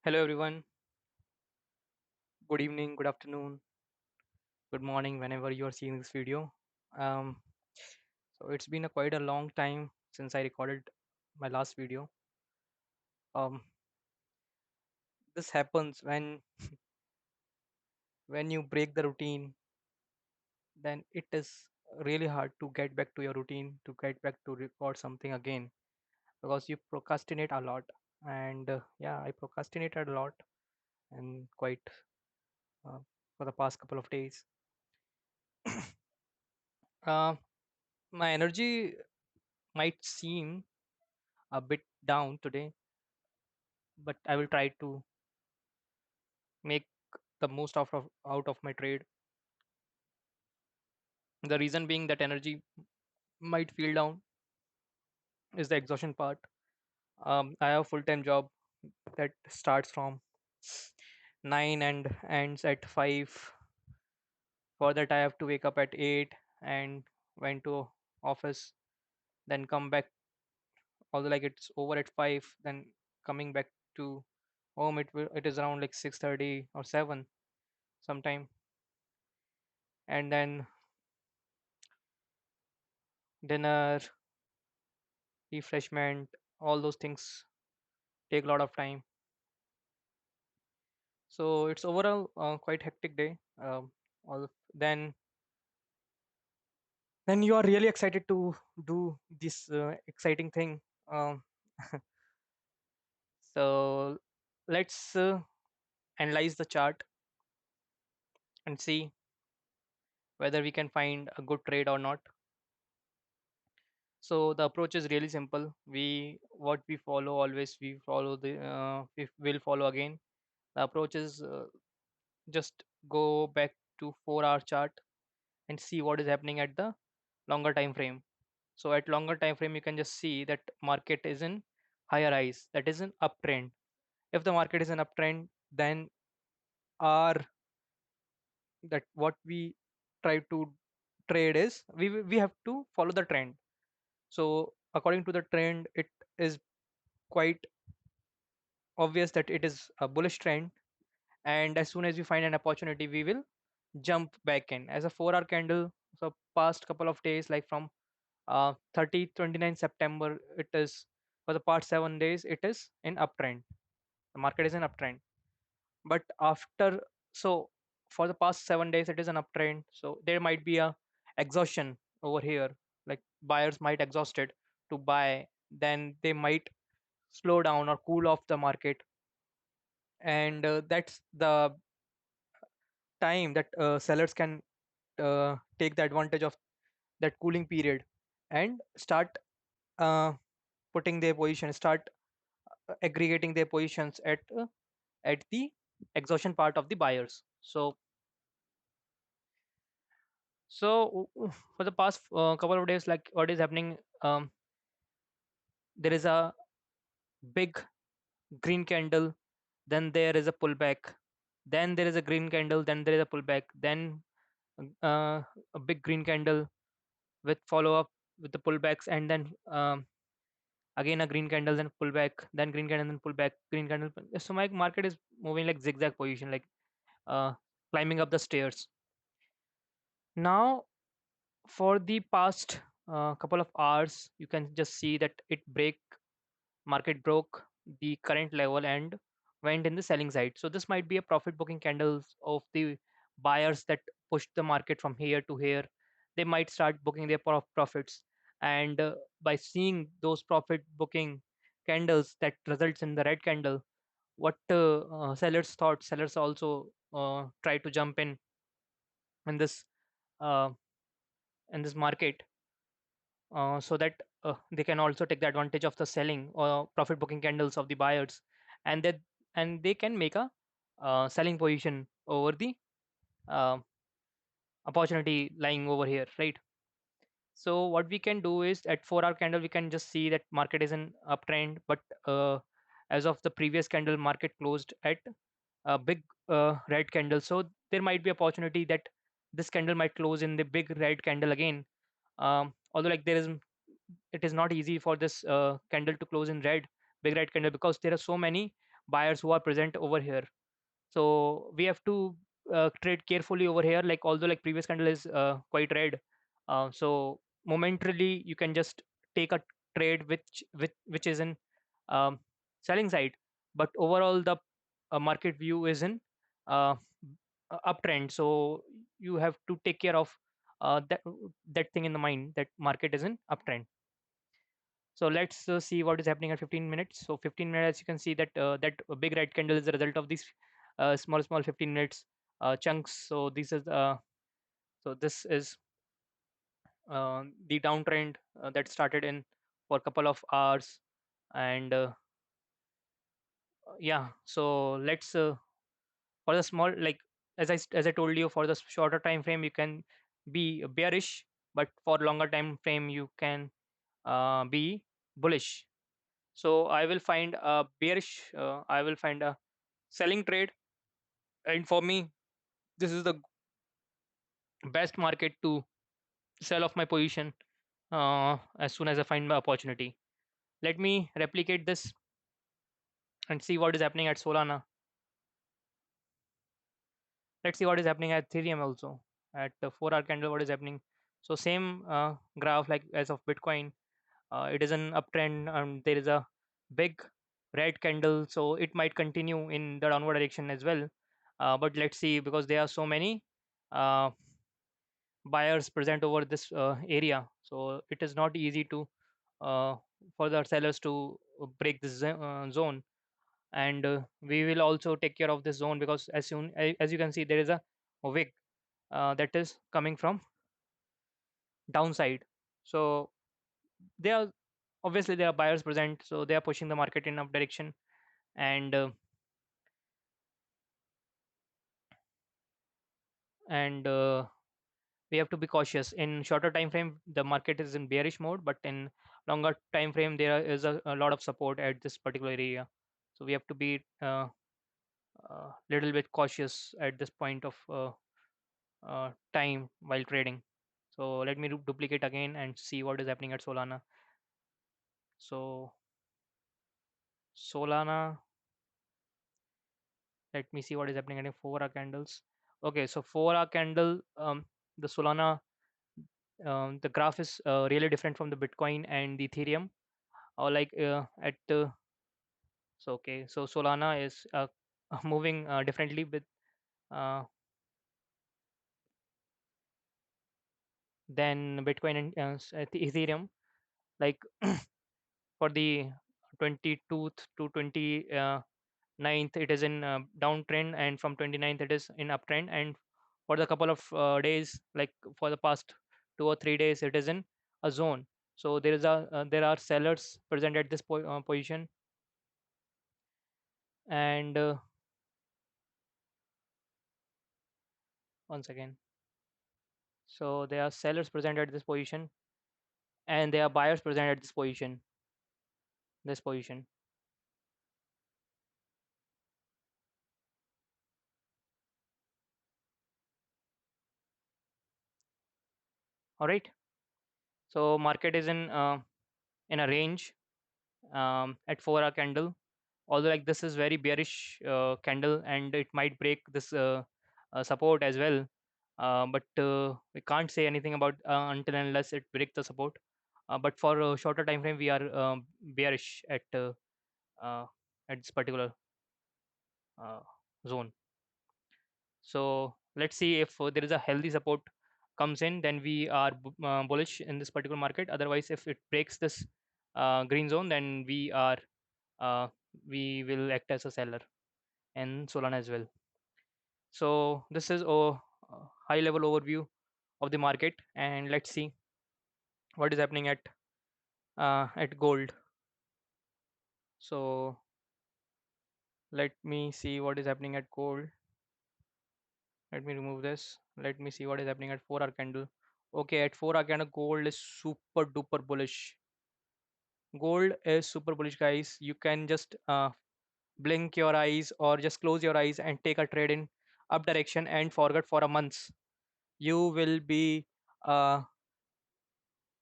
Hello, everyone. Good evening, good afternoon, good morning, whenever you are seeing this video. Um, so it's been quite a long time since I recorded my last video. Um, this happens when you break the routine, then it is really hard to get back to your routine, to get back to record something again because you procrastinate a lot. And yeah, I procrastinated a lot and quite uh, for the past couple of days. Uh, my energy might seem a bit down today, but I will try to make the most out of my trade. The reason being that energy might feel down is the exhaustion part. I have a full-time job that starts from 9 and ends at 5. For that, I have to wake up at 8 and went to office, then come back. Although like it's over at 5, then coming back to home, it is around like 6:30 or 7 sometime, and then dinner, refreshment, all those things take a lot of time. So it's overall quite hectic day. All then you are really excited to do this exciting thing. Um, so let's analyze the chart and see whether we can find a good trade or not. So the approach is really simple. What we follow always we follow the we will follow again. The approach is just go back to 4 hour chart and see what is happening at the longer time frame. So at longer time frame, you can just see that market is in higher highs. That is an uptrend. If the market is an uptrend, then our that what we try to trade is we have to follow the trend. So according to the trend, it is quite obvious that it is a bullish trend. And as soon as we find an opportunity, we will jump back in as a 4 hour candle. So past couple of days, like from 30 29 September, it is for the past 7 days it is in uptrend. The market is in uptrend, but after, so for the past 7 days it is an uptrend, so there might be a exhaustion over here, like buyers might exhausted to buy, then they might slow down or cool off the market, and that's the time that sellers can take the advantage of that cooling period and start uh, putting their position, start aggregating their positions at the exhaustion part of the buyers. So for the past couple of days, like what is happening, there is a big green candle, then there is a pullback, then there is a green candle, then there is a pullback, then uh, a big green candle with follow up with the pullbacks, and then again a green candle, then pullback, then green candle, then pullback, green candle. So my market is moving like zigzag position, like uh, climbing up the stairs. Now, for the past couple of hours, you can just see that market broke the current level and went in the selling side. So this might be a profit booking candles of the buyers that pushed the market from here to here. They might start booking their profits, and by seeing those profit booking candles that results in the red candle, what sellers thought, sellers also try to jump in this uh, in this market, so that they can also take the advantage of the selling or profit booking candles of the buyers, and they can make a selling position over the uh, opportunity lying over here, right? So what we can do is at 4 hour candle we can just see that market is in uptrend, but as of the previous candle, market closed at a big red candle. So there might be opportunity that this candle might close in the big red candle again. Although like there is, it is not easy for this candle to close in red, big red candle, because there are so many buyers who are present over here. So we have to trade carefully over here. Like although like previous candle is quite red, so momentarily you can just take a trade which is in um, selling side, but overall the market view is in uh, uptrend. So you have to take care of that thing in the mind, that market is in uptrend. So let's see what is happening at 15 minutes. So 15 minutes, you can see that that big red candle is the result of these small 15 minutes chunks. So this is the downtrend that started in for a couple of hours, and yeah. So let's for the small, like as I told you, for the shorter time frame you can be bearish, but for longer time frame you can be bullish. So I will find a bearish, I will find a selling trade, and for me this is the best market to sell off my position as soon as I find my opportunity. Let me replicate this and see what is happening at Solana. Let's see what is happening at Ethereum also. At the 4-hour candle, what is happening? So same graph like as of Bitcoin. It is an uptrend, and there is a big red candle, so it might continue in the downward direction as well. But let's see, because there are so many uh, buyers present over this area, so it is not easy to uh, for the sellers to break this zone. And we will also take care of this zone, because as you can see, there is a wick that is coming from downside. So there are, obviously there are buyers present, so they are pushing the market in up direction. And uh, and uh, we have to be cautious. In shorter time frame the market is in bearish mode, but in longer time frame there is a lot of support at this particular area. So we have to be little bit cautious at this point of time while trading. So let me duplicate again and see what is happening at Solana. So Solana, let me see what is happening at 4-hour candles. Okay, so 4-hour candle, the Solana, the graph is really different from the Bitcoin and the Ethereum, or like at so okay, so Solana is moving differently with uh, than Bitcoin and Ethereum. Like for the 22th to 29th it is in downtrend, and from 29th it is in uptrend, and for the couple of days, like for the past 2 or 3 days, it is in a zone. So there are sellers present at this position, and once again, so there are sellers present at this position, and there are buyers present at this position. All right. So market is in a range at 4-hour candle. Although like this is very bearish candle, and it might break this support as well. But we can't say anything about until and unless it breaks the support. But for a shorter time frame, we are bearish uh, at this particular uh, zone. So let's see if there is a healthy support comes in, then we are bullish in this particular market. Otherwise, if it breaks this green zone, then uh, we will act as a seller in Solana as well. So this is a high level overview of the market, and let's see what is happening at gold. So let me see what is happening at gold. Let me remove this. Let me see what is happening at 4-hour candle. Okay, at 4-hour candle, gold is super duper bullish. Gold is super bullish, guys. You can just blink your eyes or just close your eyes and take a trade in up direction and forget for a month. You will be uh,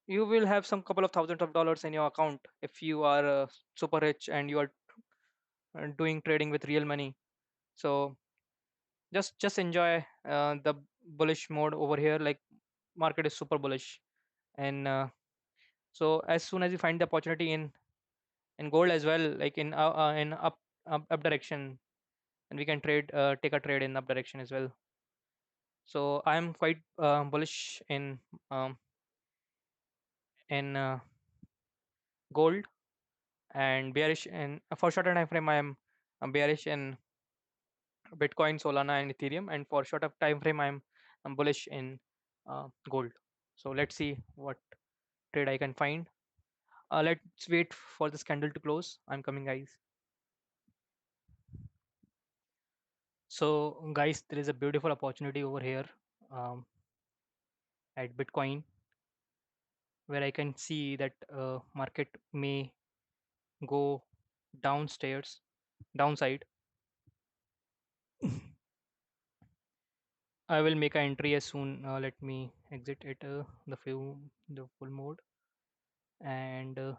you will have some couple of thousands of dollars in your account if you are super rich and you are doing trading with real money. So just enjoy the bullish mode over here. Like market is super bullish, and so as soon as you find the opportunity in gold as well, like in up direction, and we can take a trade in up direction as well. So I'm quite bullish um, in gold, and bearish in for shorter time frame. I'm bearish in Bitcoin, Solana, and Ethereum, and for shorter time frame, I'm bullish in gold. So let's see what trade I can find. Let's wait for this candle to close. I'm coming, guys. So, guys, there is a beautiful opportunity over here um, at Bitcoin, where I can see that market may go downstairs, downside. I will make an entry as soon. Let me exit it the full mode, and there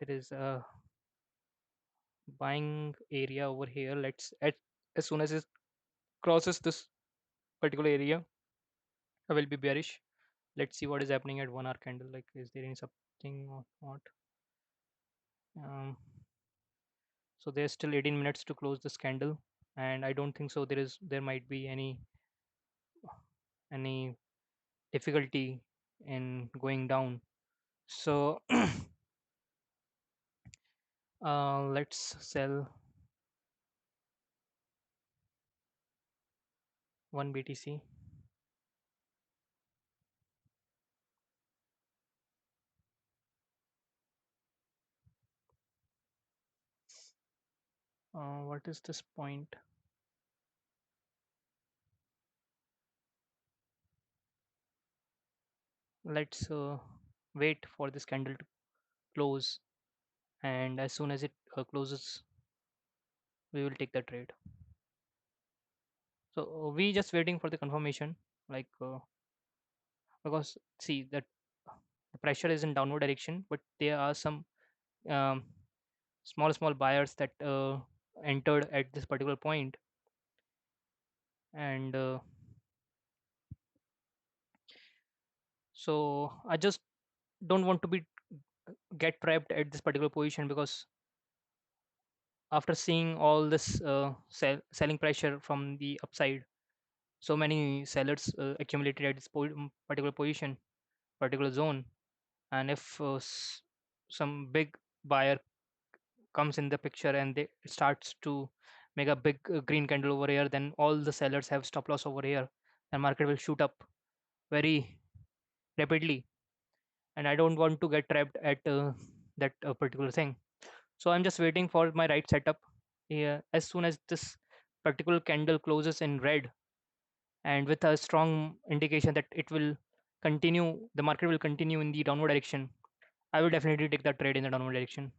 is a buying area over here. As soon as it crosses this particular area, I will be bearish. Let's see what is happening at 1 hour candle. Like, is there any something or not? Um, so there's still 18 minutes to close this candle, and I don't think so. There might be any difficulty in going down. So let's sell 1 BTC. What is this point? Let's wait for this candle to close, and as soon as it closes, we will take the trade. So we just waiting for the confirmation, like because see that the pressure is in downward direction, but there are some um, small buyers that entered at this particular point, and so I just don't want to be get trapped at this particular position, because after seeing all this selling pressure from the upside, so many sellers accumulated at this particular position, particular zone, and if some big buyer comes in the picture and they starts to make a big green candle over here, then all the sellers have stop loss over here, and market will shoot up very rapidly, and I don't want to get trapped at that particular thing. So I'm just waiting for my right setup. Yeah, as soon as this particular candle closes in red, and with a strong indication that it will continue, the market will continue in the downward direction, I will definitely take that trade in the downward direction.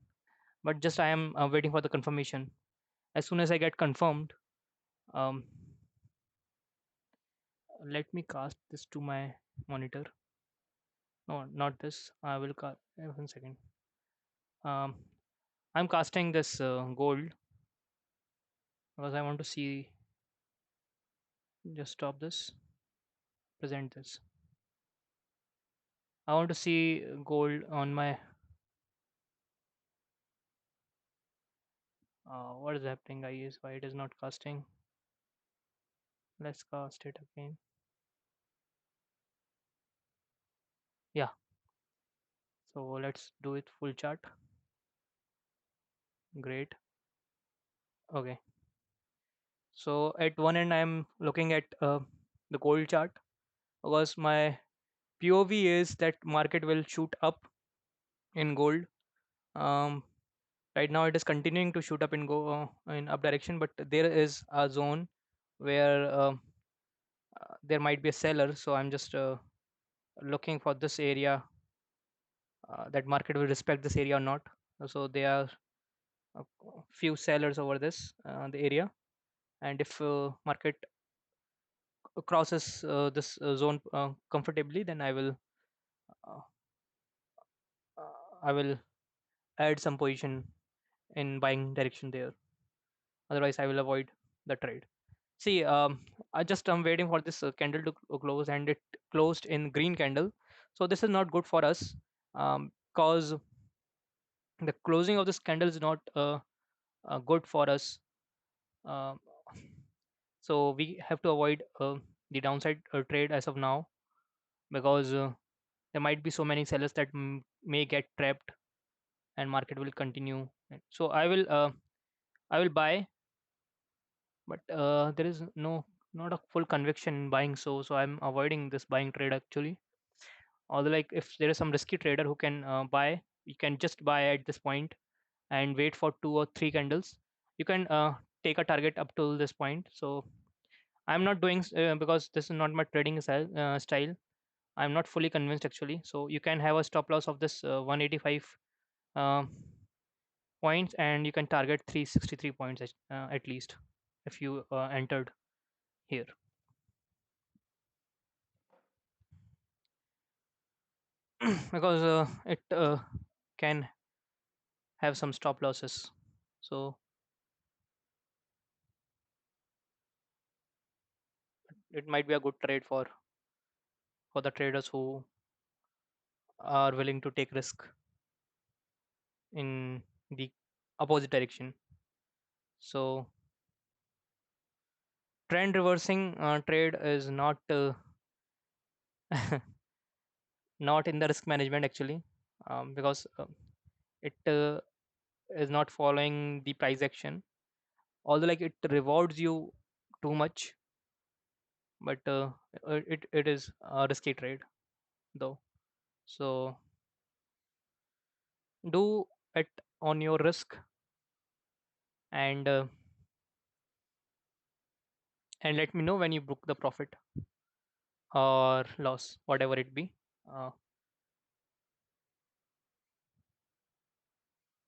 But just I am waiting for the confirmation. As soon as I get confirmed, um, let me cast this to my monitor. No, not this. I will cast. 1 second. Um, I'm casting this gold because I want to see. Just stop this. Present this. I want to see gold on my. What is happening, guys? Why it is not casting? Let's cast it again. Yeah. So let's do it full chart. Great. Okay. So at one end, I'm looking at the gold chart, because my POV is that market will shoot up in gold. Um, right now, it is continuing to shoot up in up direction, but there is a zone where there might be a seller. So I'm just looking for this area, that market will respect this area or not. So there are a few sellers over the area, and if market crosses this zone comfortably, then uh, I will add some position in buying direction there. Otherwise, I will avoid the trade. See, I just am waiting for this candle to close, and it closed in green candle. So this is not good for us, because the closing of this candle is not good for us. Um so we have to avoid the downside trade as of now, because there might be so many sellers that may get trapped and market will continue. So I will buy, but there is not a full conviction in buying, so I'm avoiding this buying trade actually. Although, like, if there is some risky trader who can buy, you can just buy at this point and wait for 2 or 3 candles. You can take a target up to this point. So I'm not doing because this is not my trading style. I'm not fully convinced actually. So you can have a stop loss of this 185 uh, points, and you can target 363 points at least if you entered here. Because it can have some stop losses. So it might be a good trade for the traders who are willing to take risk in the opposite direction. So trend reversing trade is not not in the risk management actually, because it is not following the price action. Although, like, it rewards you too much, but it is a risky trade though. So do it on your risk, and and let me know when you book the profit or loss, whatever it be. uh,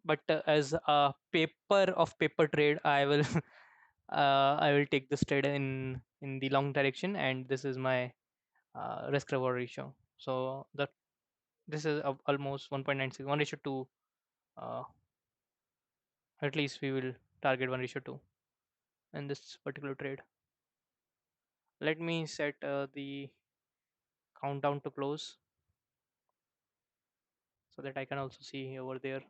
but as a paper trade, I will I will take this trade in the long direction, and this is my risk reward ratio. So that this is almost 1.96, 1:2. uh, at least we will target 1:2 in this particular trade. Let me set the countdown to close so that I can also see over there.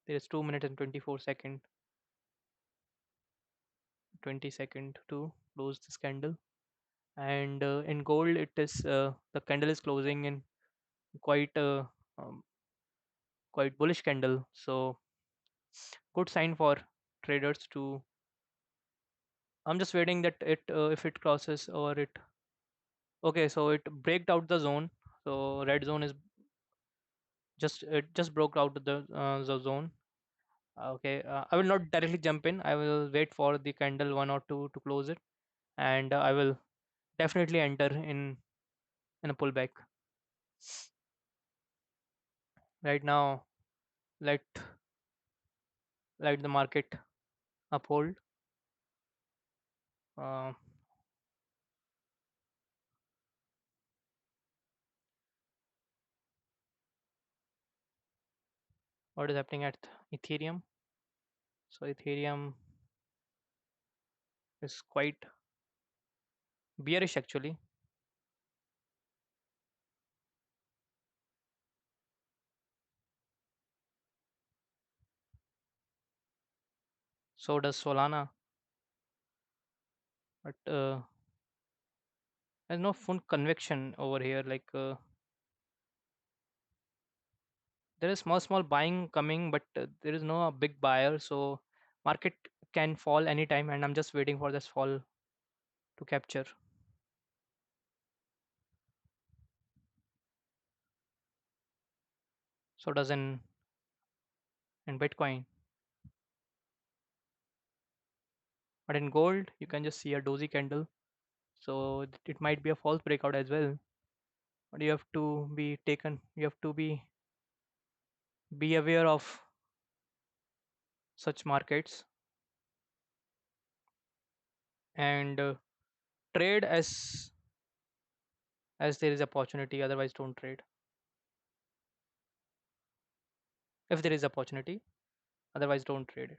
There is 2 minutes and 24 second, 20 second to close this candle. And in gold, it is the candle is closing in quite um, quite bullish candle. So good sign for traders to. I'm just waiting that it if it crosses or it. Okay, so it breaked out the zone. So red zone is just broke out the zone. Okay, I will not directly jump in. I will wait for the candle one or two to close it, and I will definitely enter in a pullback. Right now, let let the market uphold. Uh, what is happening at Ethereum? So Ethereum is quite bearish actually. So does Solana, but there's no full conviction over here. Like, there is small buying coming, but there is no big buyer. So market can fall anytime, and I'm just waiting for this fall to capture. So does in Bitcoin, but in gold you can just see a doji candle. So it might be a false breakout as well. But you have to be taken. You have to be aware of such markets, and trade as there is opportunity. Otherwise, don't trade. if there is opportunity. Otherwise, don't trade it.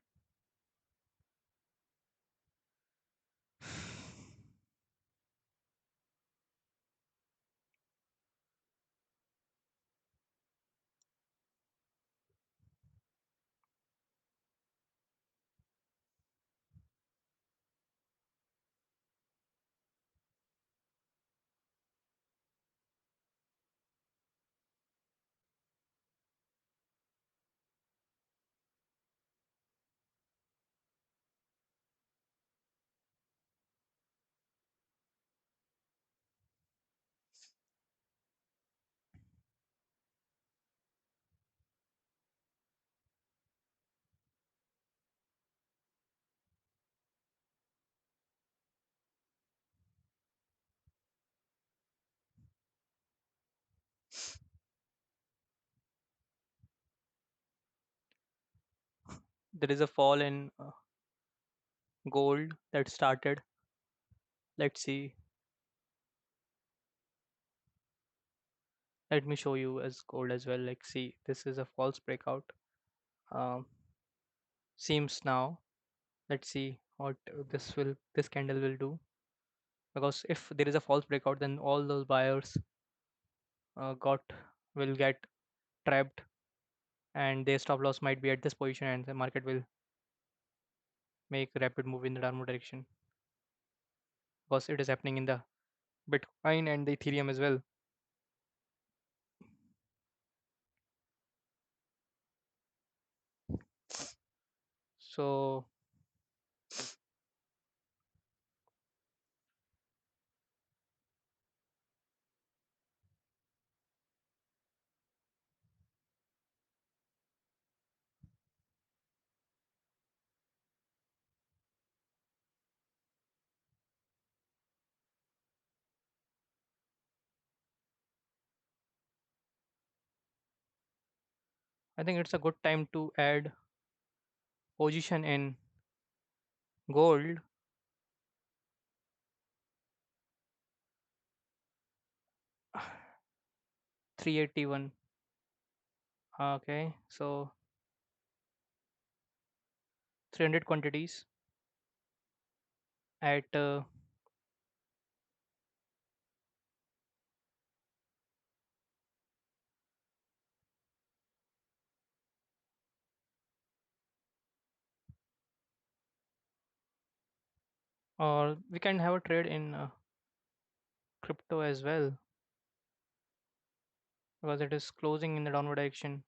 There is a fall in gold that started. Let's see. Let me show you as gold as well. Like, see, this is a false breakout. Um, seems now. Let's see what this candle will do. Because if there is a false breakout, then all those buyers got will get trapped, and their stop loss might be at this position, and the market will make a rapid move in the downward direction. Because it is happening in the Bitcoin and the Ethereum as well. So I think it's a good time to add position in gold. 381. Okay, so 300 quantities at or we can have a trade in crypto as well because it is closing in the downward direction.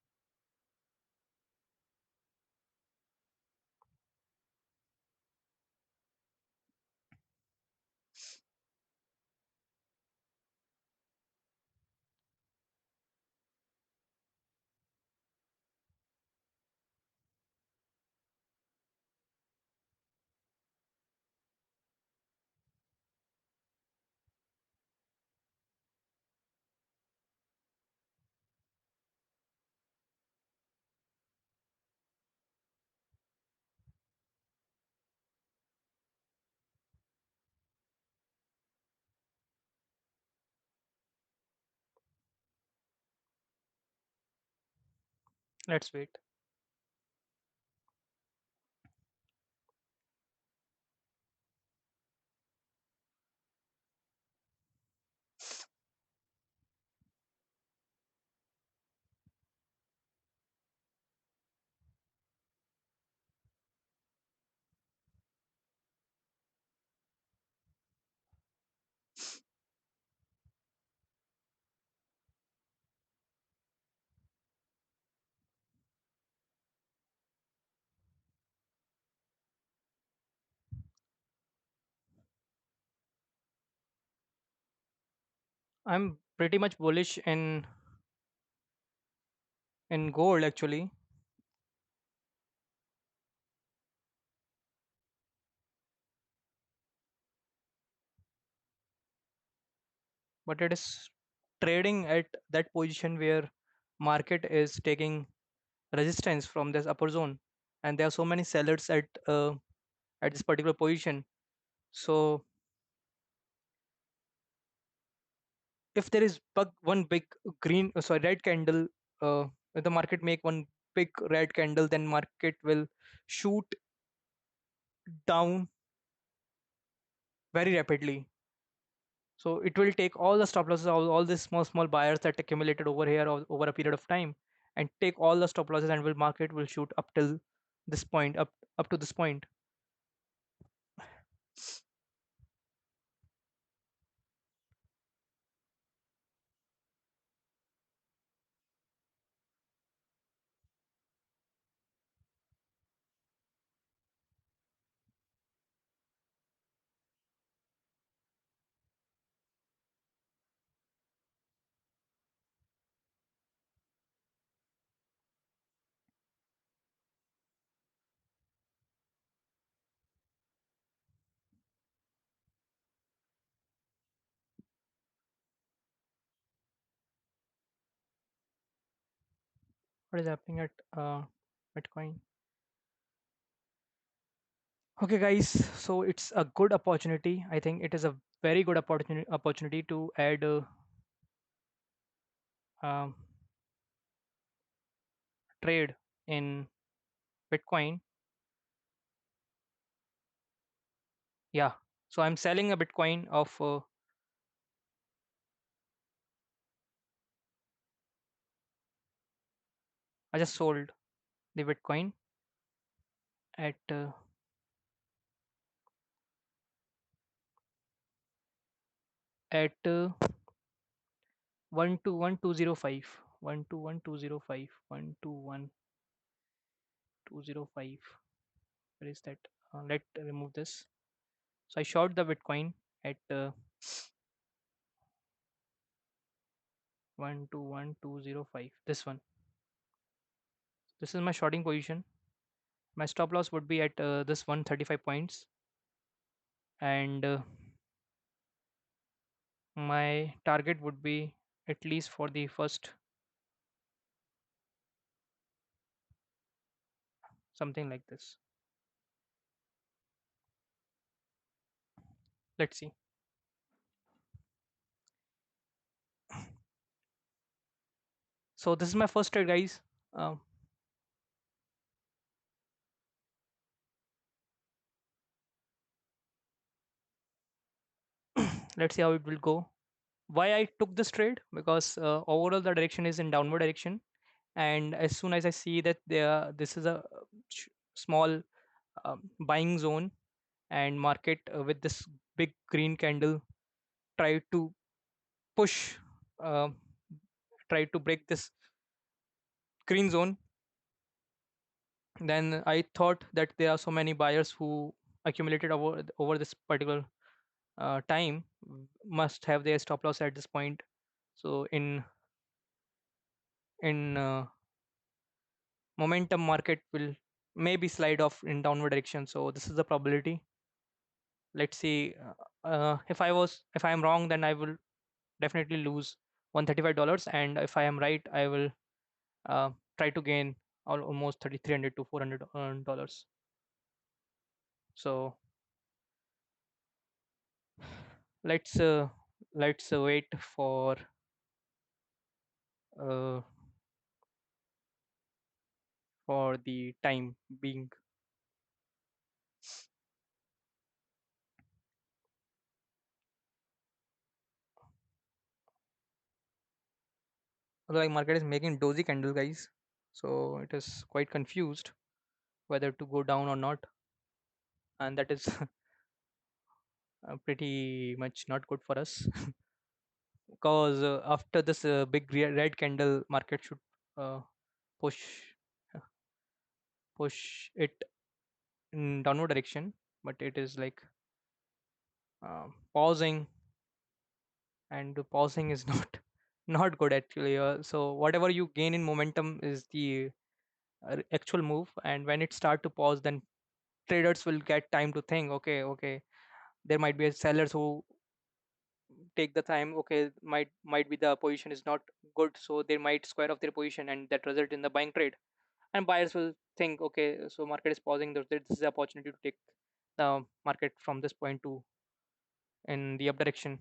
Let's wait. I'm pretty much bullish in gold actually, but it is trading at that position where market is taking resistance from this upper zone, and there are so many sellers at this particular position. So if there is one big green sorry red candle, if the market make one big red candle, then market will shoot down very rapidly. So it will take all the stop losses, all these small buyers that accumulated over here over a period of time, and take all the stop losses, and will market will shoot up till this point, up to this point. What is happening at Bitcoin? Okay, guys. So it's a good opportunity. I think it is a very good opportunity to add um, trade in Bitcoin. Yeah. So I'm selling a Bitcoin of. I just sold the Bitcoin at at 121,205, 121,205, 121,205. Where is that? Let remove this. So I short the Bitcoin at 121,205. This one. This is my shorting position. My stop loss would be at this 135 points, and my target would be at least for the first, something like this. Let's see. So this is my first trade, guys. Um, let's see how it will go. Why I took this trade? Because overall the direction is in downward direction, and as soon as I see that this is a small buying zone, and market with this big green candle try to push, uh, try to break this green zone, then I thought that there are so many buyers who accumulated over this particular time, must have their stop loss at this point. So in momentum, market will maybe slide off in downward direction. So this is the probability. Let's see. If I am wrong, then I will definitely lose $135, and if I am right, I will uh, try to gain almost 300 to $400. So let's uh, let's wait uh, for the time being. Like market is making doji candle, guys, so it is quite confused whether to go down or not, and that is pretty much not good for us. Because after this big red candle, market should uh, push uh, push it in downward direction, but it is like pausing, and the pausing is not good actually. So whatever you gain in momentum is the actual move, and when it start to pause, then traders will get time to think, okay, there might be sellers who take the time, okay, might be the position is not good, so they might square off their position, and that result in the buying trade. And buyers will think, okay, so market is pausing, this is the opportunity to take the market from this point to in the up direction.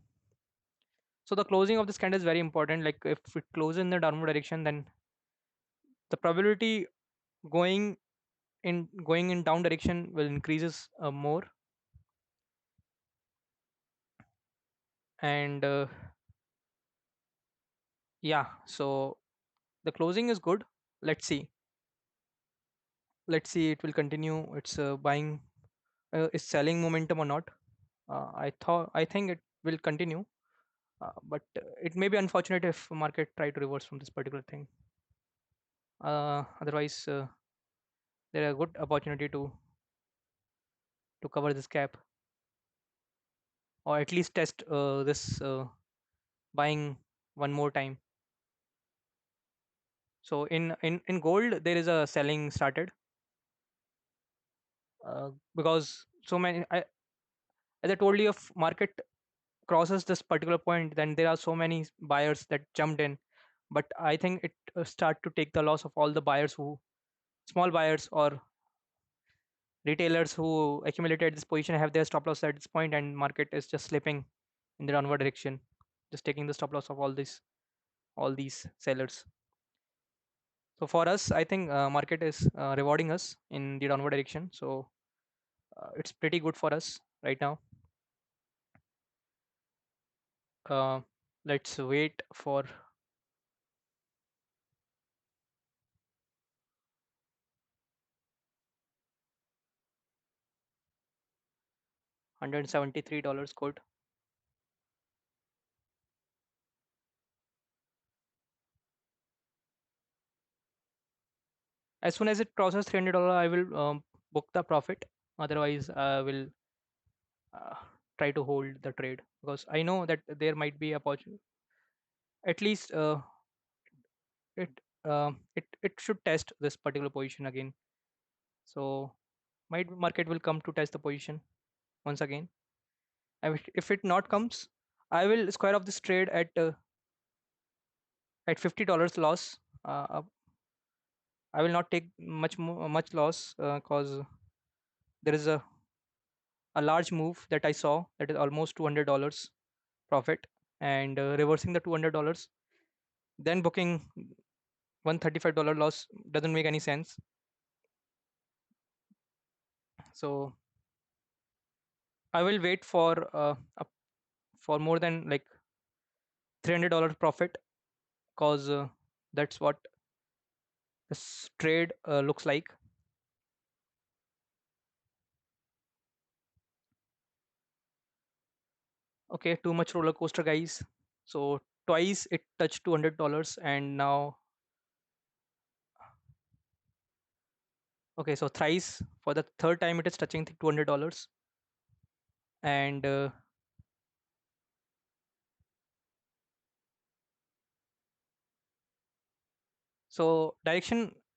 So the closing of this candle is very important. Like if it closes in the downward direction, then the probability Going in down direction will increases more. And yeah, so the closing is good. Let's see let's see it will continue its buying, is selling momentum or not. I think it will continue, but it may be unfortunate if market try to reverse from this particular thing. Otherwise, there are good opportunity to cover this gap, or at least test this buying one more time. So in gold there is a selling started, because so many as I told you, if market crosses this particular point, then there are so many buyers that jumped in. But I think it start to take the loss of all the buyers, who small buyers or retailers who accumulated this position, have their stop loss at this point, and market is just slipping in the downward direction, just taking the stop loss of all these sellers. So for us, I think market is rewarding us in the downward direction. So it's pretty good for us right now. uh, let's wait for $173 good. As soon as it crosses $300, I will book the profit. Otherwise, I will uh, try to hold the trade, because I know that there might be a opportunity. At least it should test this particular position again. So my market will come to test the position once again. If it not comes, I will square off this trade at $50 loss. I will not take much loss, because there is a large move that I saw, that is almost $200 profit, and reversing the $200, then booking $135 loss doesn't make any sense. So I will wait for more than like $300 profit, because that's what this trade looks like. Okay, too much roller coaster, guys. So twice it touched $200, and now, okay, so thrice, for the third time it is touching the $200. And so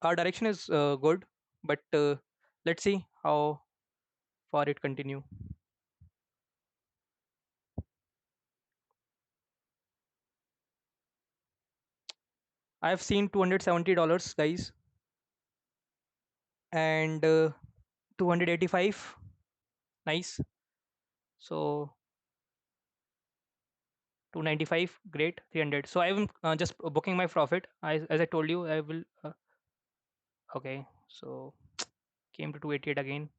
our direction is good, but let's see how far it continue. I have seen $270, guys, and 285. Nice. So 295, great. 300. So I'm just booking my profit. As I told you, I will. Okay, so came to 288 again.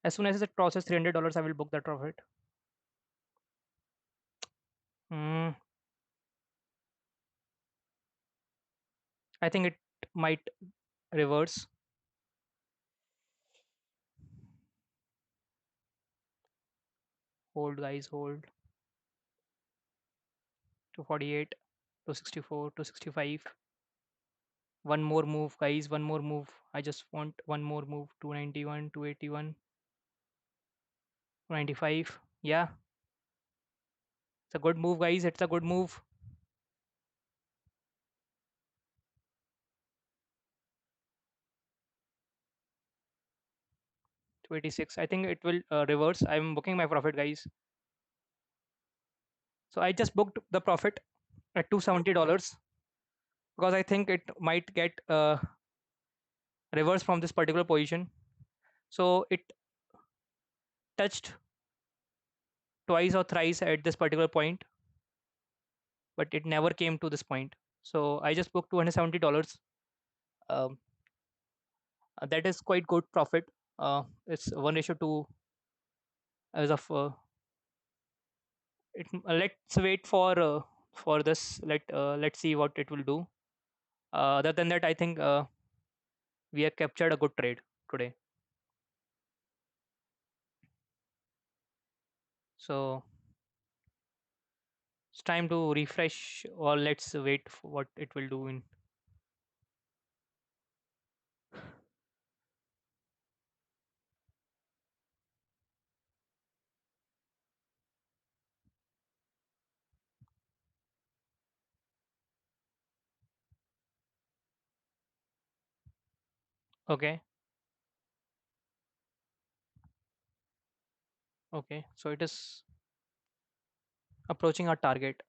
As soon as it process $300, I will book that profit. Mm, I think it might reverse. Hold, guys, hold. 248, 264, 265. One more move, guys. One more move. I just want one more move. 291, 281, 295. Yeah, it's a good move, guys. It's a good move. 286. I think it will reverse. I'm booking my profit, guys. So I just booked the profit at $270, because I think it might get reverse from this particular position. So it touched twice or thrice at this particular point. but it never came to this point. So I just booked $270. Um, that is quite good profit. It's 1:2 as of it. Let's wait for this. Let's see what it will do. Other than that, I think we have captured a good trade today. So it's time to refresh, or let's wait for what it will do in. Okay, okay. So it is approaching our target.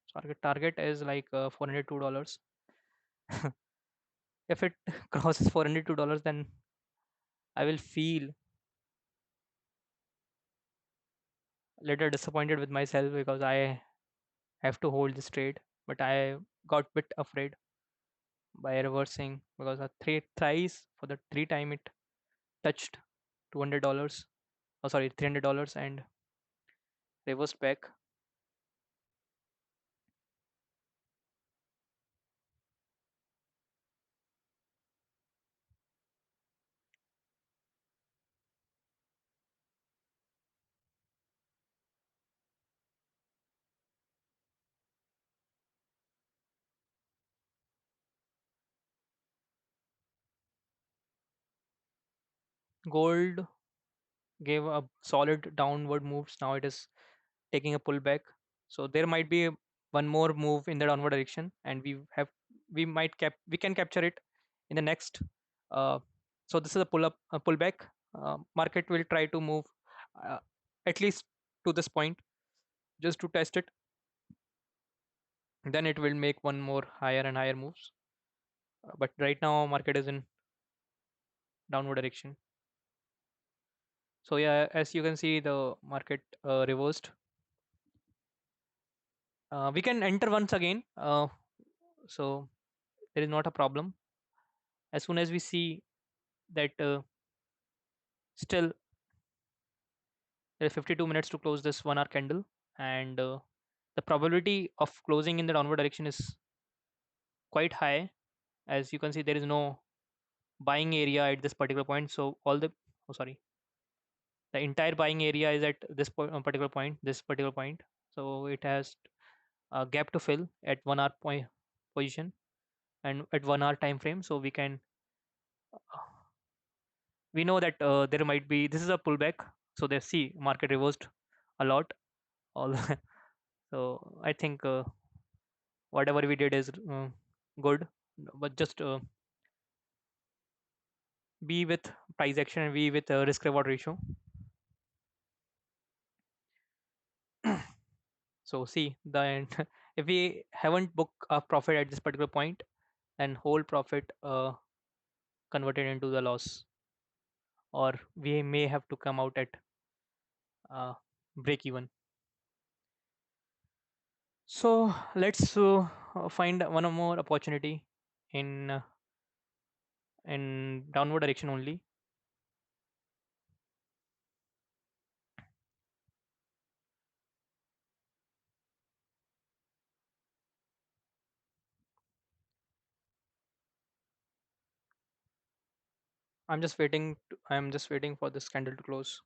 So our target is like $402. If it crosses $402, then I will feel a little disappointed with myself because I have to hold this trade. But I got bit afraid by reversing because three thrice for the three time it touched $200. Oh, sorry, $300 and reversed back. Gold gave a solid downward moves. Now it is taking a pullback. So there might be one more move in the downward direction, and we can capture it in the next. Uh, so this is a pullback. Market will try to move uh, at least to this point just to test it. Then it will make one more higher and higher moves. But right now market is in downward direction. So yeah, as you can see, the market reversed. We can enter once again. So there is not a problem as soon as we see that still there is 52 minutes to close this 1 hour candle, and the probability of closing in the downward direction is quite high. As you can see, there is no buying area at this particular point. So all the oh sorry, the entire buying area is at this particular point. So it has a gap to fill at 1 hour point position and at 1 hour time frame. So we know that there might be this is a pullback. So they see market reversed a lot. All so I think whatever we did is good, but just be with price action and be with risk reward ratio. So see the end. If we haven't booked a profit at this particular point, then whole profit converted into the loss, or we may have to come out at uh, break even. So let's find one more opportunity in in downward direction only. I'm just waiting for this candle to close.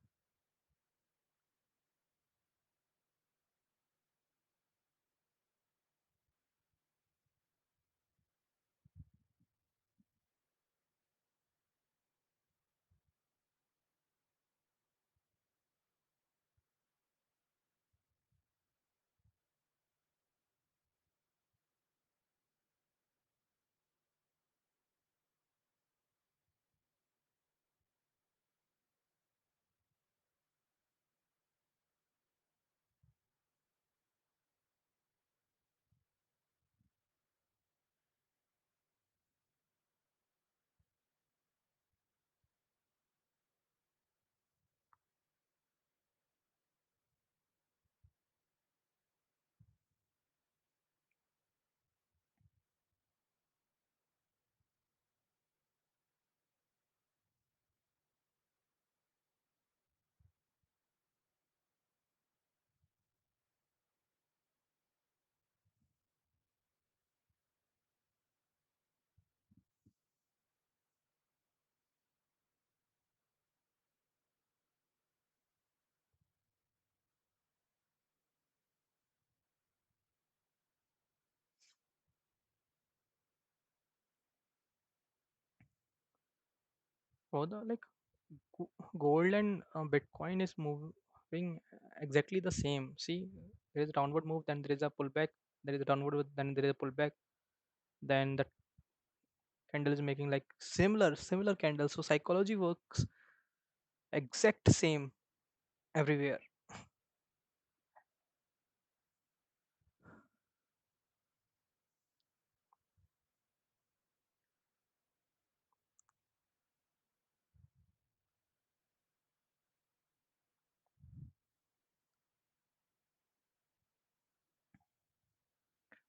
Oh, the like go- gold and Bitcoin is moving exactly the same. See, there is a downward move, then there is a pullback. There is a downward move, then there is a pullback. Then the candle is making like similar candles. So psychology works exact same everywhere.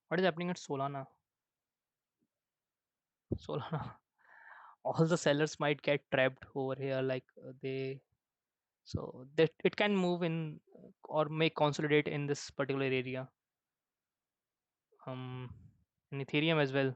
What is happening at Solana? Solana, all the sellers might get trapped over here. Like they, so that it can move in or may consolidate in this particular area. Um, in Ethereum as well.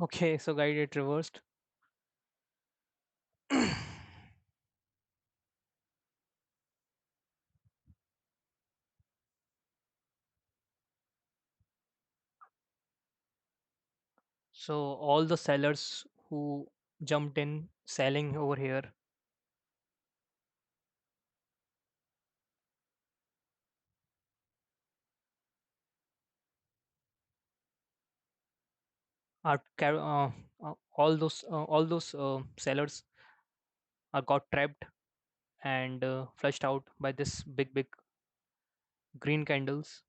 Okay, so guide it reversed. So all the sellers who jumped in selling over here are all those sellers are got trapped and flushed out by this big green candles.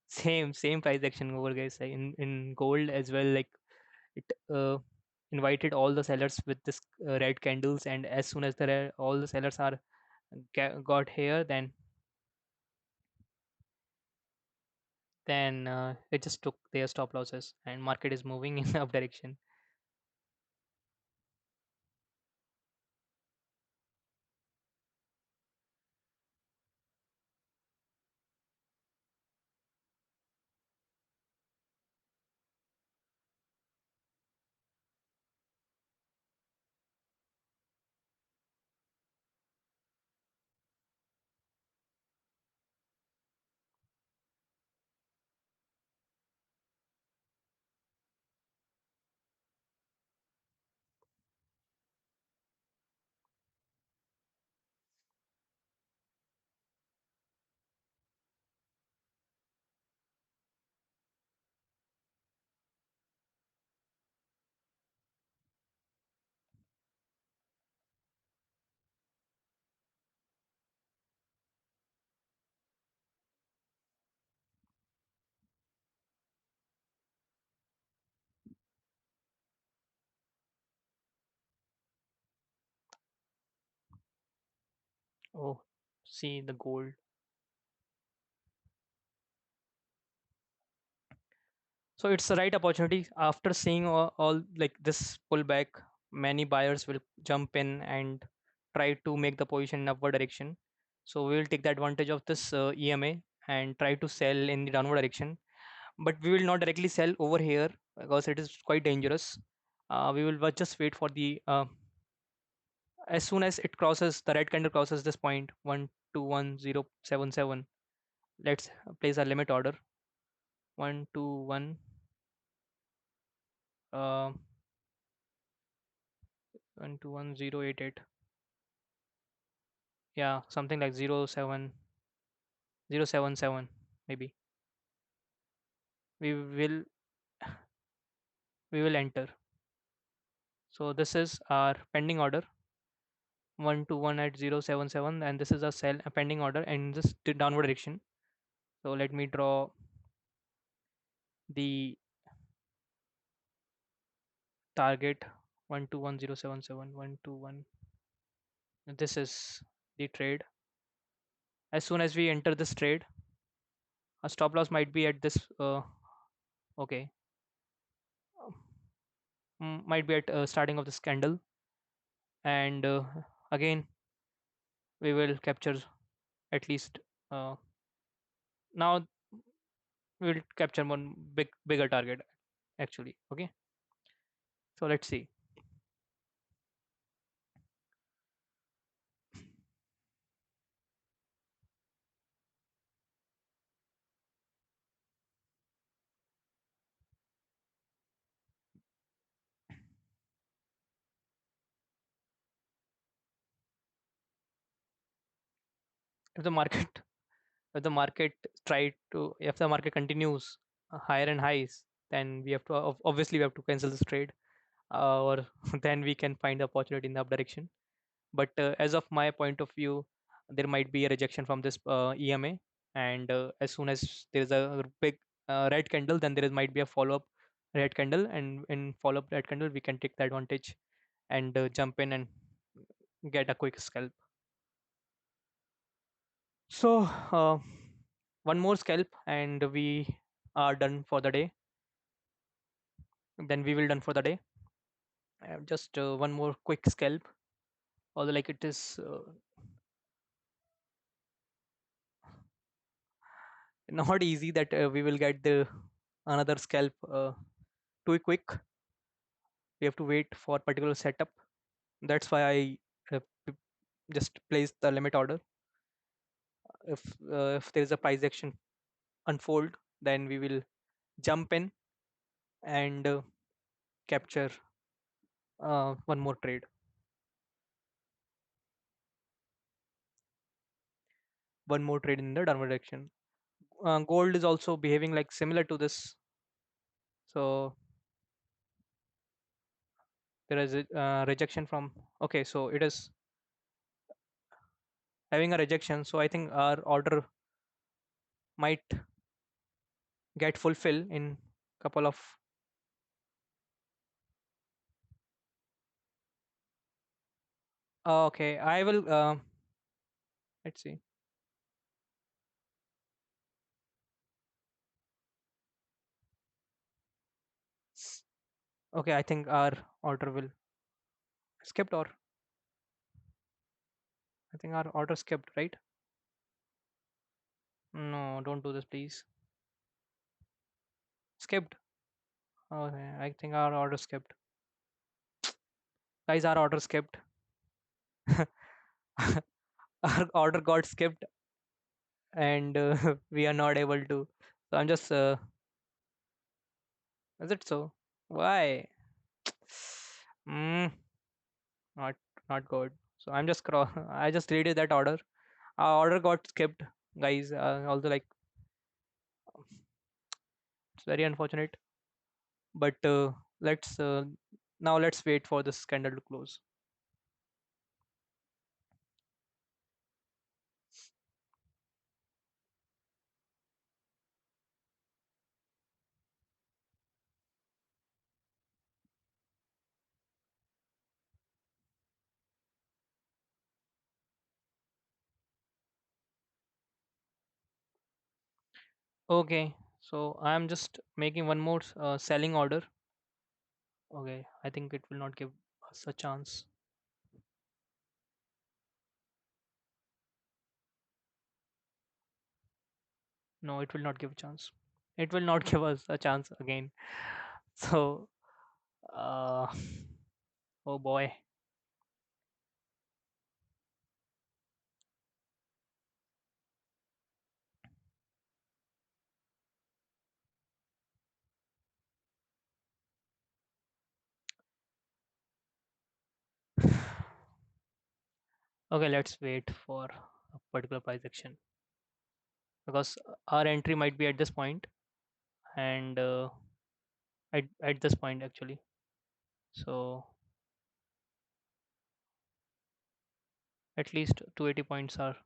Same price action over guys in gold as well. Like it invited all the sellers with this red candles, and as soon as all the sellers are got here, then it just took their stop losses and market is moving in up direction. Oh, see the gold. So it's the right opportunity after seeing all like this pullback. Many buyers will jump in and try to make the position in upward direction. So we will take the advantage of this EMA and try to sell in the downward direction. But we will not directly sell over here because it is quite dangerous. We will just wait for the as soon as it crosses, the red candle crosses this point, 121077. Let's place a limit order. 121, 121088. Yeah, something like 07077 maybe. We will we will enter. So this is our pending order, 121 at 077, and this is a pending order in this downward direction. So let me draw the target, 1210771 121. This is the trade. As soon as we enter this trade, a stop loss might be at this, okay, might be at starting of this candle, and again we will capture at least, uh, now we will capture one bigger target actually. Okay, so let's see. If the market if the market if the market continues higher and highs, then we have to obviously we have to cancel this trade, or then we can find the opportunity in the up direction. But as of my point of view, there might be a rejection from this EMA, and as soon as there is a big red candle, then might be a follow-up red candle, and in follow-up red candle we can take the advantage and jump in and get a quick scalp. So one more scalp and we are done for the day. Then we will done for the day. Just one more quick scalp, although like it is not easy that we will get the another scalp too quick. We have to wait for particular setup. That's why I p- just place the limit order. If there is a price action unfold, then we will jump in and capture one more trade. One more trade in the downward direction. Gold is also behaving like similar to this. So there is a rejection from, okay, so it is having a rejection, so I think our order might get fulfilled in couple of, okay, I will let's see. Okay, I think our order will skipped, or I think our order skipped, right? No, don't do this, please. Skipped. Okay, I think our order skipped. Guys, our order skipped. Our order got skipped, and we are not able to. So I'm just. Is it so? Why? Mm, not not good. So I'm just I just read that order. Our order got skipped, guys. Also, like, it's very unfortunate. But let's now let's wait for this candle to close. Okay, so I'm just making one more selling order. Okay, I think it will not give us a chance. No, it will not give a chance. It will not give us a chance again. So, uh, oh boy. Okay, let's wait for a particular price action because our entry might be at this point and at this point actually. So at least 280 points are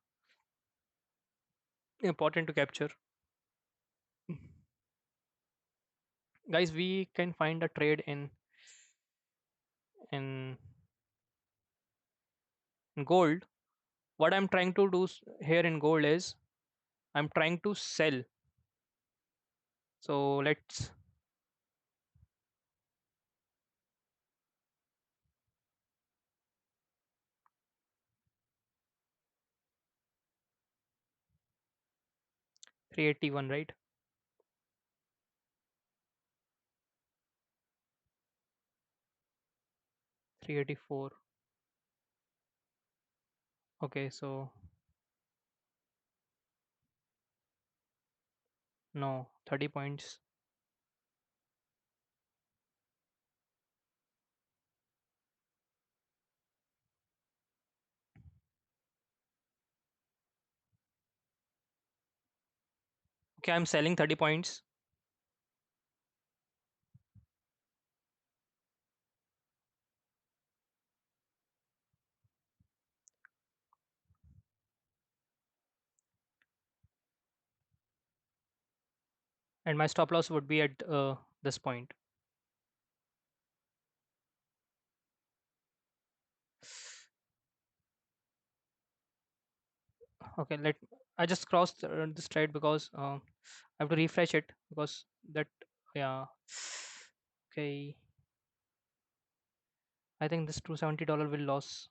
important to capture. Guys, we can find a trade in gold. What I'm trying to do here in gold is I'm trying to sell. So let's 381, right? 384. Okay, so no, 30 points. Okay, I'm selling 30 points and my stop loss would be at this point. Okay, I just crossed this trade because I have to refresh it because that, yeah. Okay, I think this $270 will lose.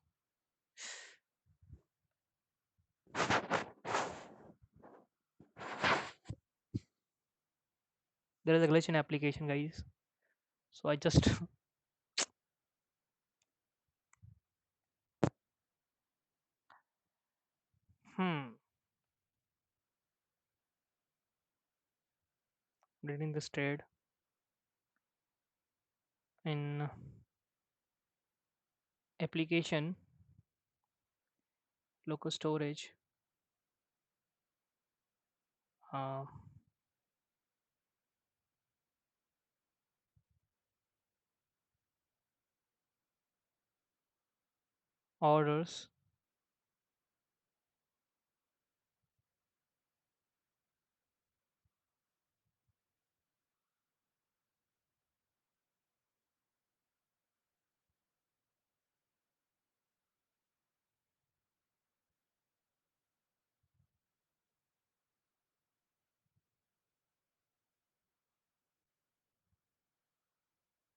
There is a glitch in application, guys. So I just hmm reading this trade in application local storage uh, orders.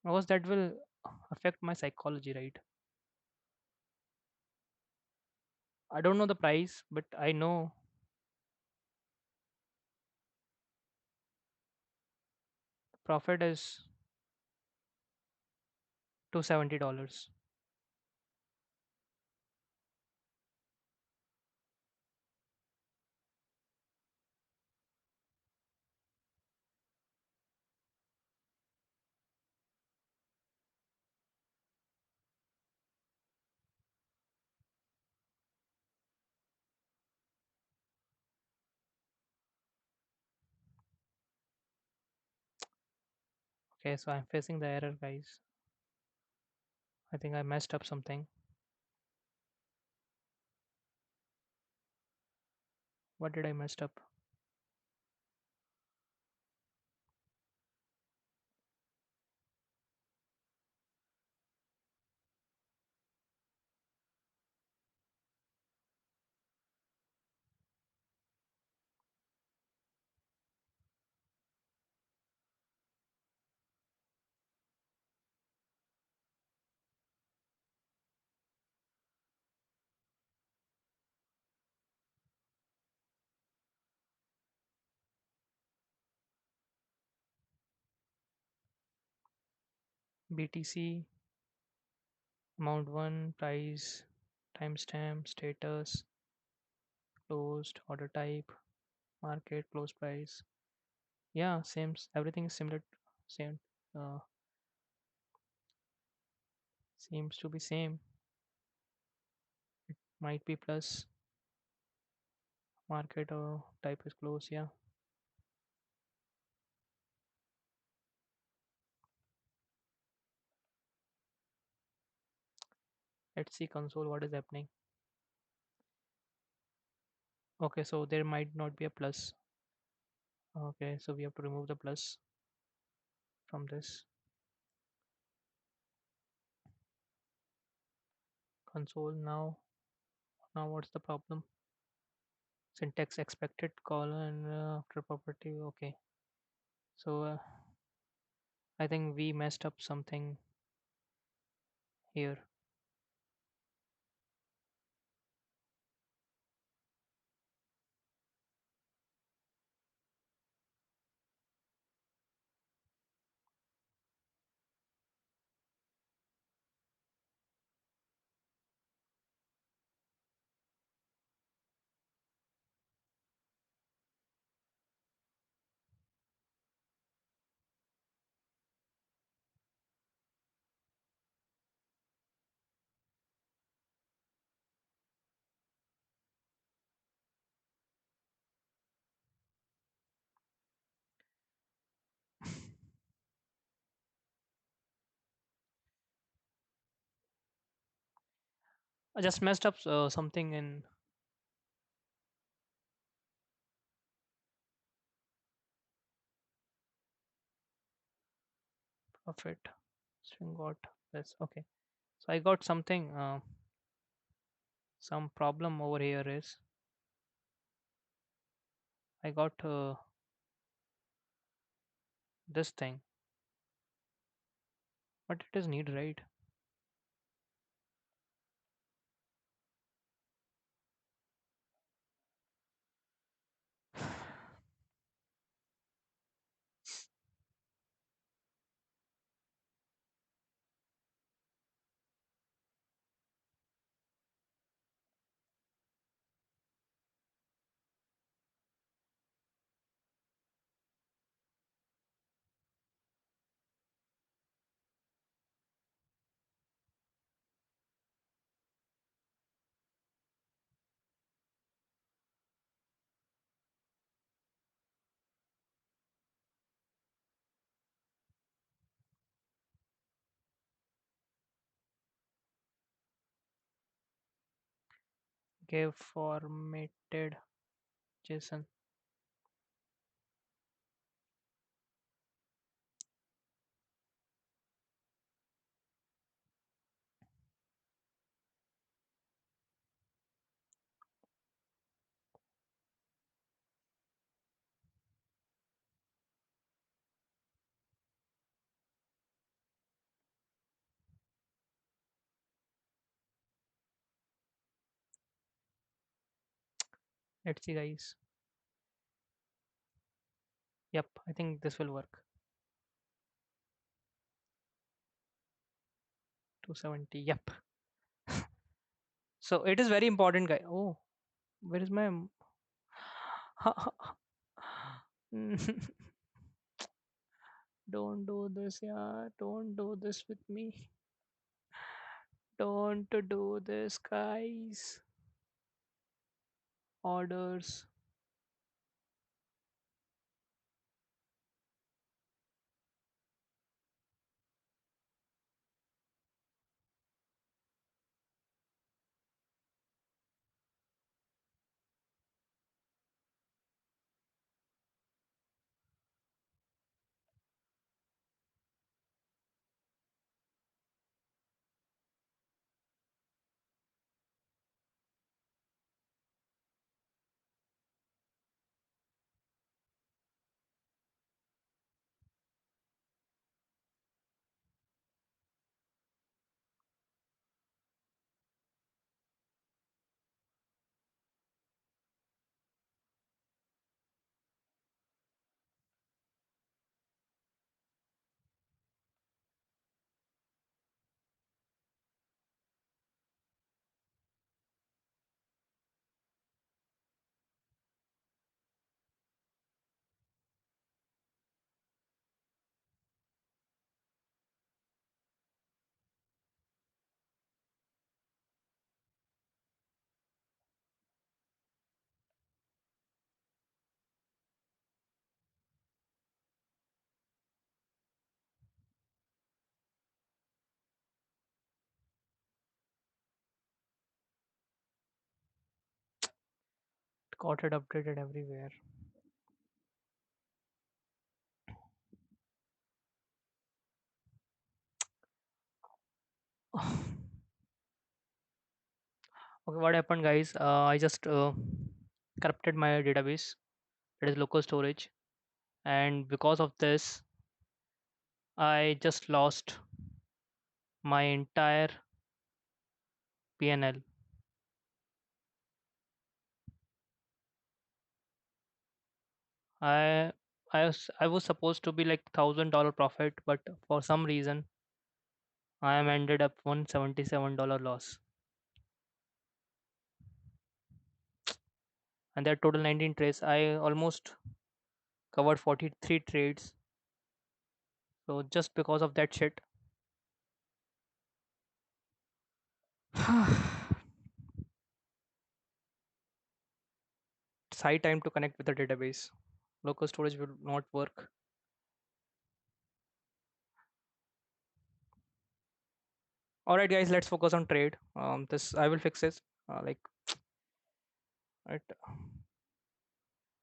Because that will affect my psychology, right? I don't know the price, but I know the profit is $270. Okay, so I'm facing the error, guys. I think I messed up something. What did I messed up? BTC, amount one, price, timestamp, status, closed, order type, market, close price. Yeah, same. Everything is similar. Same. Uh, Seems to be same. Might be plus. Market type is close. Yeah. Let's see console what is happening. Okay, so there might not be a plus. Okay, so we have to remove the plus from this console now. Now what's the problem? Syntax expected colon after property. Okay, so I think we messed up something here. I just messed up something in profit string got this. Okay, so I got something. Some problem over here is I got this thing, but it is need right. Give formatted JSON. Let's see, guys. Yep, I think this will work. 270. Yep. So it is very important, guy. Oh, where is my? Don't do this, yeah. Don't do this with me. Don't do this, guys. Orders. Got it updated everywhere. Okay, what happened, guys? I just corrupted my database, that is local storage, and because of this, I just lost my entire PNL. I I was supposed to be like $1,000 profit, but for some reason I am ended up $177 loss, and that total 19 trades. I almost covered 43 trades. So just because of that shit, it's high time to connect with the database. Local storage will not work. All right, guys, let's focus on trade. This I will fix this. Like it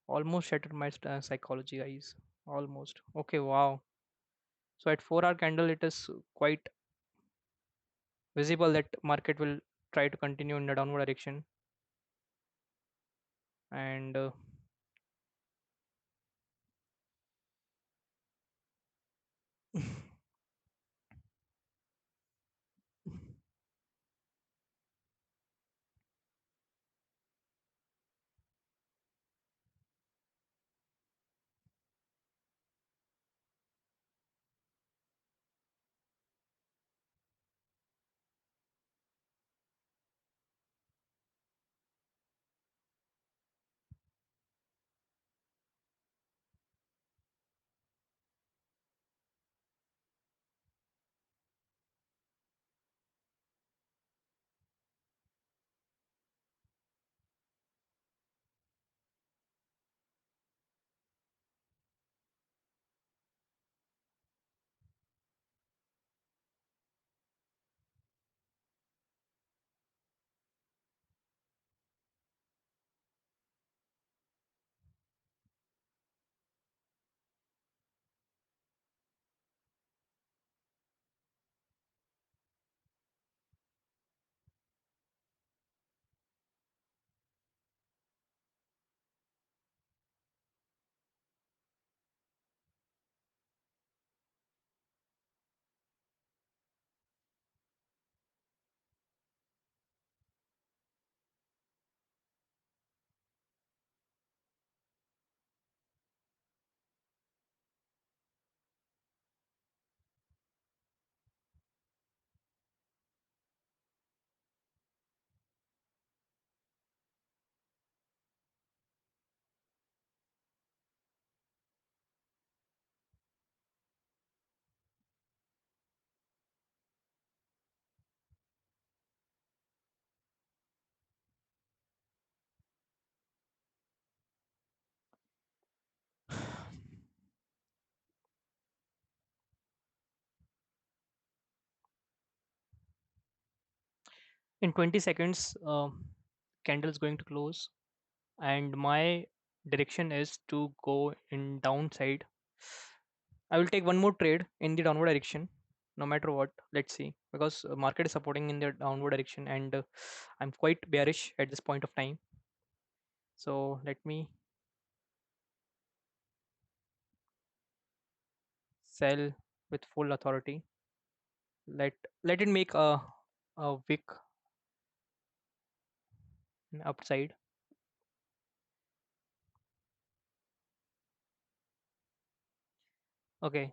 almost shattered my psychology, guys. Almost. Okay, wow. So at 4 hour candle, it is quite visible that market will try to continue in the downward direction, and in 20 seconds, candle is going to close, and my direction is to go in downside. I will take one more trade in the downward direction, no matter what. Let's see, because market is supporting in the downward direction, and I'm quite bearish at this point of time. So let me sell with full authority. Let it make a wick upside. Okay,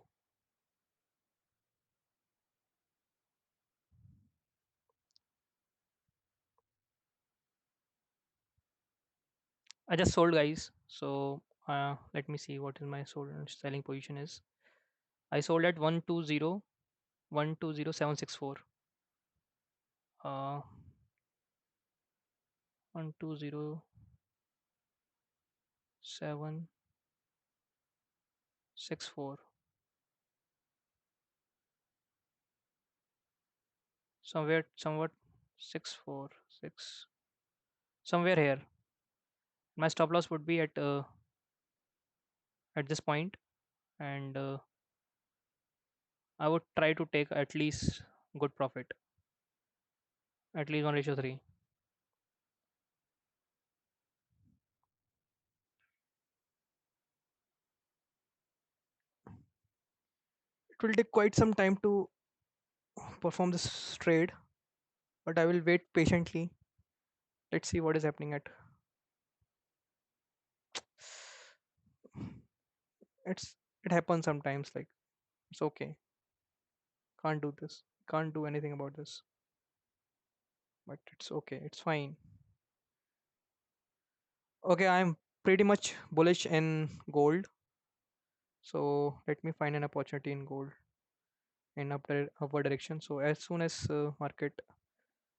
I just sold, guys. So let me see what is my sold and selling position is. I sold at 120,120,764. 120,764. Somewhat 646. Somewhere here. My stop loss would be at this point, and I would try to take at least good profit, at least 1:3. It will take quite some time to perform this trade, but I will wait patiently. Let's see what is happening at. It happens sometimes. Like, it's okay. Can't do this. Can't do anything about this. But it's okay. It's fine. Okay, I'm pretty much bullish in gold. So let me find an opportunity in gold in upward direction. So as soon as market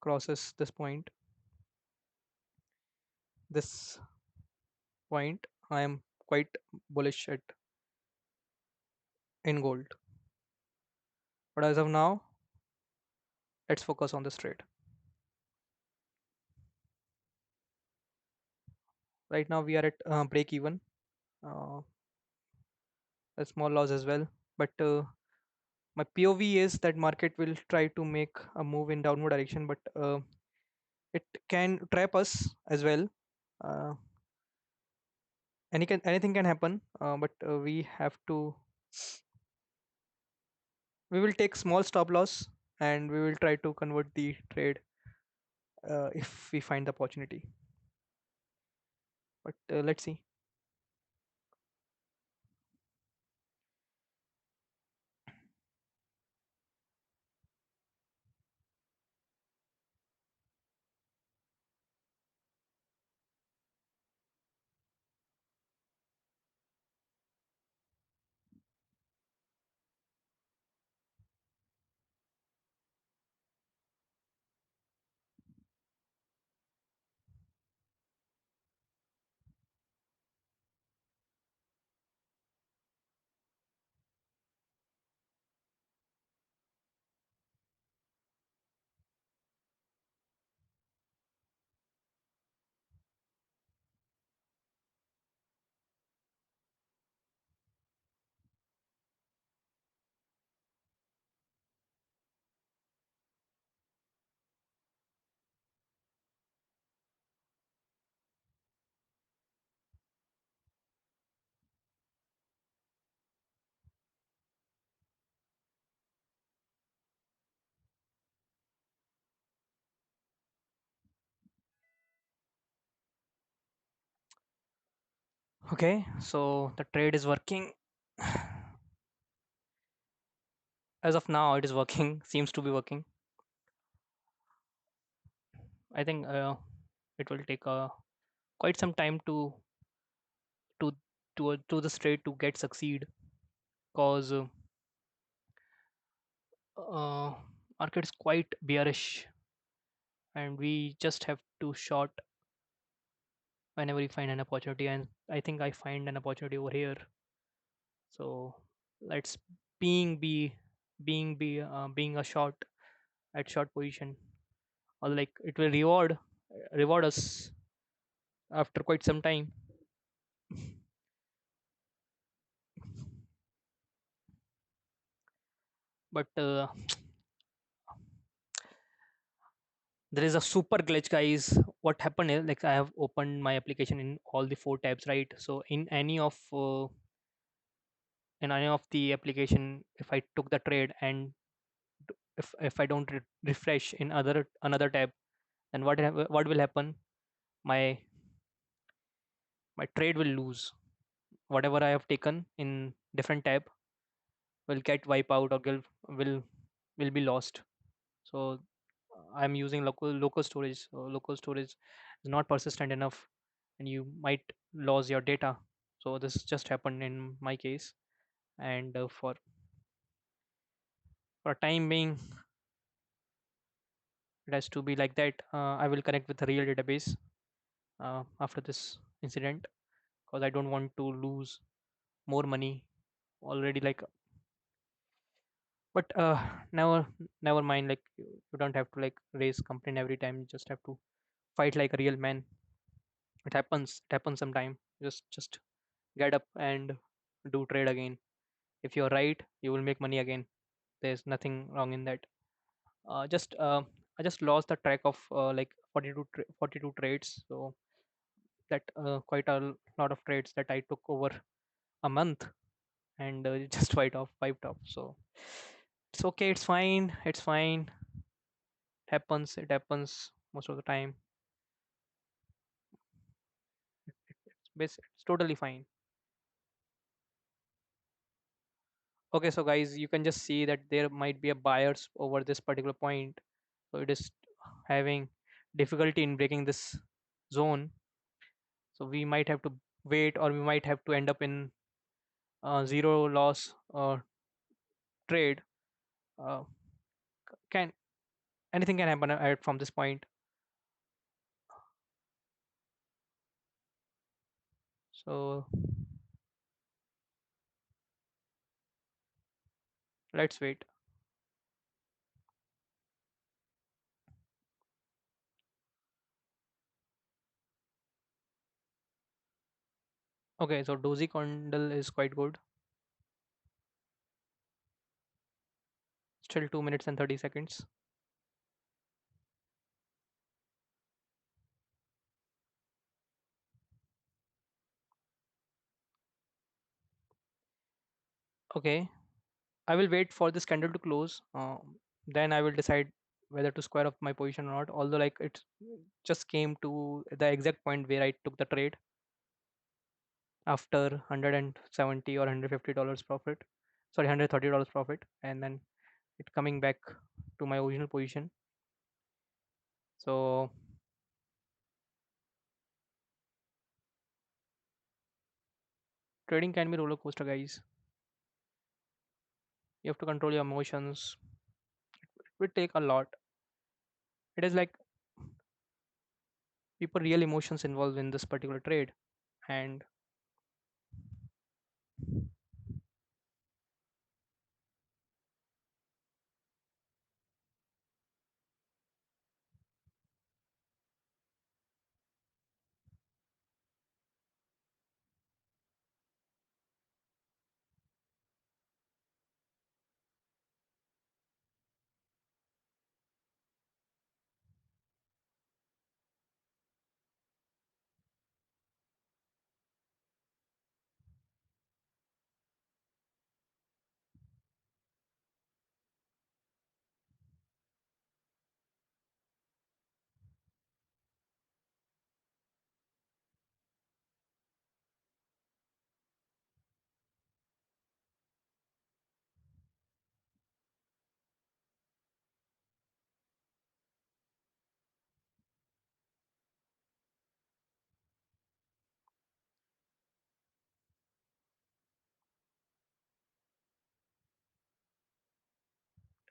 crosses this point, I am quite bullish at in gold. But as of now, let's focus on this trade. Right now we are at break even, uh, a small loss as well. But my POV is that market will try to make a move in downward direction, but it can trap us as well. Uh, anything can happen, but we will take small stop loss, and we will try to convert the trade if we find the opportunity. But let's see. Okay, so the trade is working. As of now, it is working. Seems to be working. I think it will take quite some time to to the trade to get succeed, because uh, market is quite bearish, and we just have to short whenever we find an opportunity. And I think I find an opportunity over here. So let's being be being a short at short position, or like it will reward us after quite some time. But there is a super glitch, guys. What happened is, like, I have opened my application in all the four tabs, right? So in any of the application, if I took the trade, and if I don't refresh in another tab, then what will happen? My my trade will lose. Whatever I have taken in different tab will get wiped out, or will will be lost. So I'm using local storage. So local storage is not persistent enough, and you might lose your data. So this just happened in my case, and for time being, it has to be like that. I will connect with a real database after this incident, because I don't want to lose more money already. Like, but never mind. Like, you don't have to like raise complaint every time. You just have to fight like a real man. It happens sometime. Just get up and do trade again. If you're right, you will make money again. There's nothing wrong in that. Just I just lost the track of like 42 trades. So that quite a lot of trades that I took over a month, and just wiped off. So it's okay, it's fine, it's fine. It happens most of the time. It's totally fine. Okay, so guys, you can just see that there might be a buyers over this particular point. So it is having difficulty in breaking this zone. So we might have to wait, or we might have to end up in zero loss trade. uh, can Anything can happen from this point. So let's wait. Okay, so dozy condal is quite good. Still 2 minutes and 30 seconds. Okay, I will wait for this candle to close. Then I will decide whether to square up my position or not. Although like it just came to the exact point where I took the trade after 170 or $150 profit. Sorry, $130 profit, and then it coming back to my original position. So trading can be roller coaster, guys. You have to control your emotions. It will take a lot. It is like people real emotions involved in this particular trade, and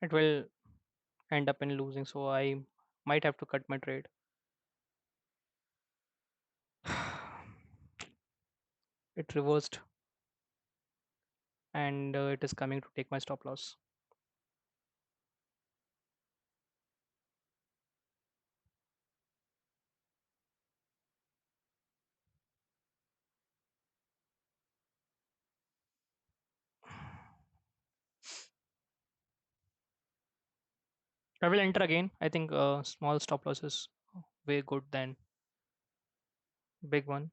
it will end up in losing. So I might have to cut my trade. It reversed, and it is coming to take my stop loss. I will enter again. I think small stop loss is way good than big one.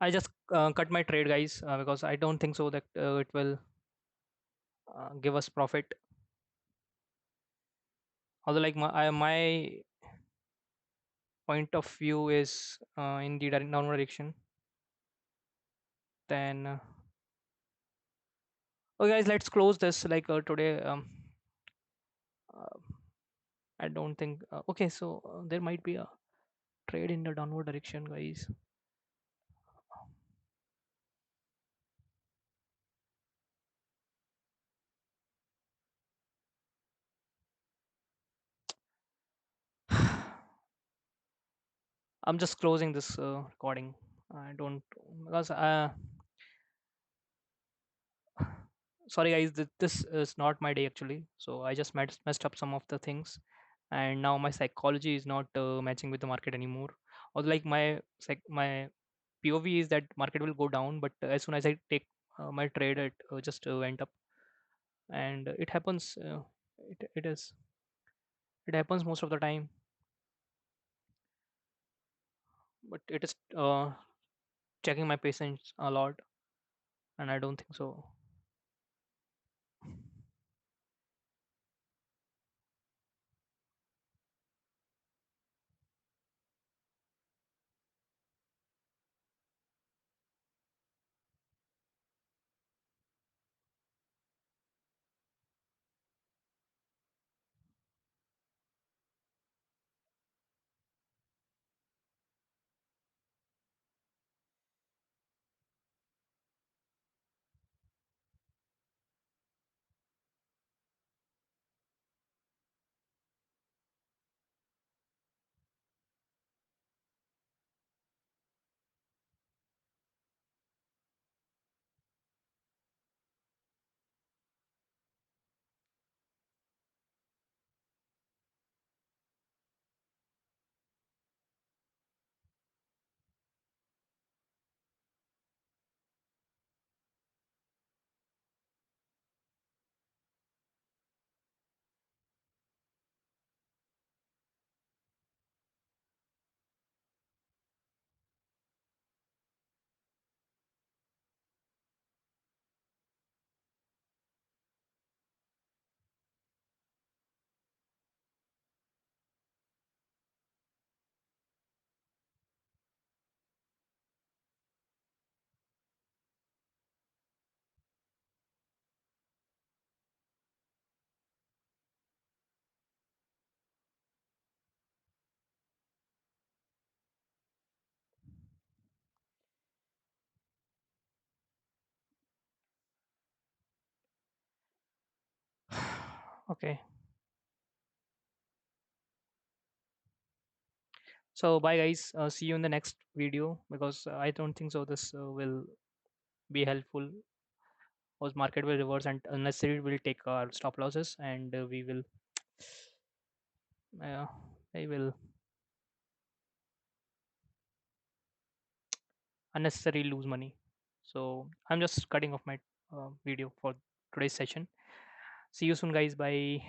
I just cut my trade, guys, because I don't think so that it will give us profit. Although, like my point of view is in the downward direction. Then, okay, guys, let's close this. Like today, uh, I don't think. Okay, so there might be a trade in the downward direction, guys. I'm just closing this recording. I don't, because sorry guys, this is not my day actually. So I just messed up some of the things, and now my psychology is not matching with the market anymore. Or like my POV is that market will go down, but as soon as I take my trade, it just went up, and it happens. It is, it happens most of the time, but it is checking my patience a lot, and I don't think so. Okay. So bye guys. See you in the next video, because I don't think so this will be helpful. Because market will reverse and unnecessary will take our stop losses, and we will uh, I will unnecessarily lose money. So I'm just cutting off my video for today's session. See you soon, guys. Bye.